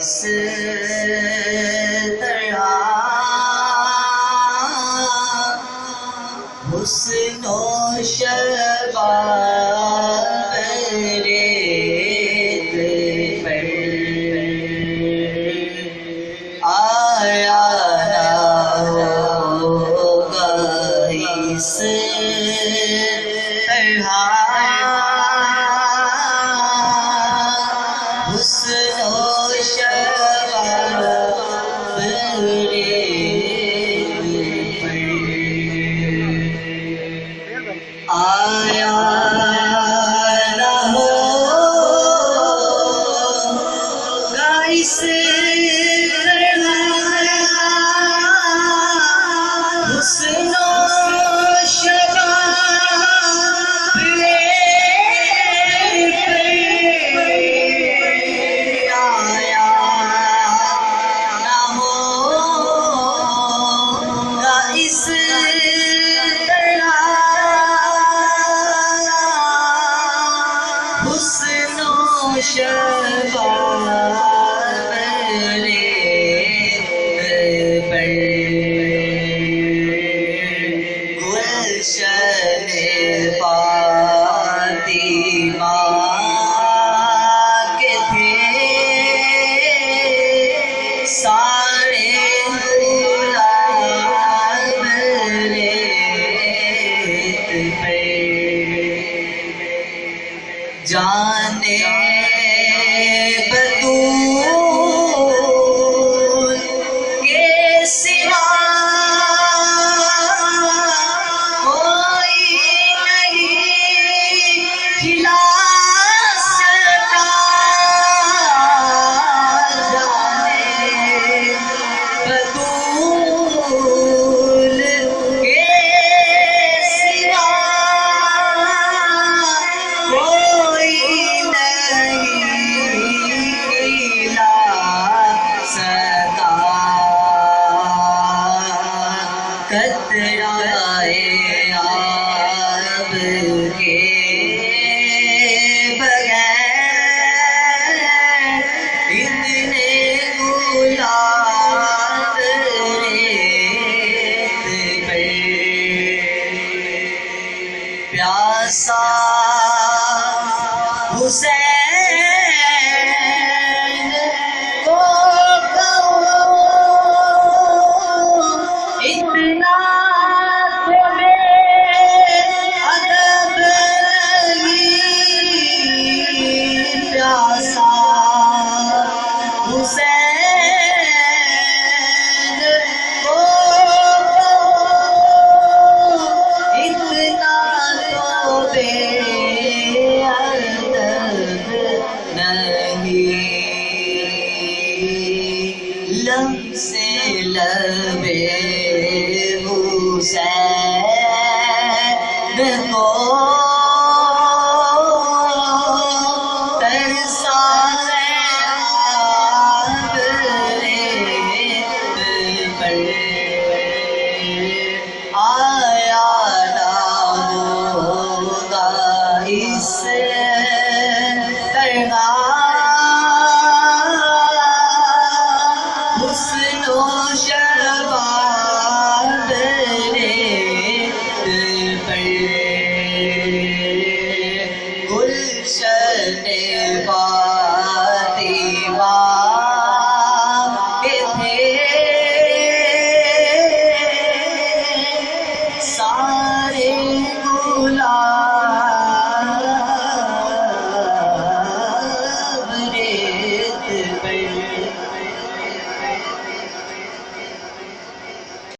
اس طرح حسن و شباب ریت پر آیا نہ ہوگا اس طرح حسن و شباب ریت پر آیا نہ ہوگا اس طرح حسن و شباب ریت پر آیا نہ ہوگا اس طرح حسن و شباب ریت پر گلشن فاطمہ کے تھے سارے گلاب ریت پر جانے بطول کے سوا کوئی نہیں کھلا سکا جانے بطول کے سوا کوئی نہیں کھلا سکا قطرائے آب کے بغیر اتنے گلاب ریت پر پیاسا حسین کو کہو اتنا تو بے ادب نہیں پیاسا حسین کو کہو اتنا تو بے ادب نہیں لب سے لبے حسین کو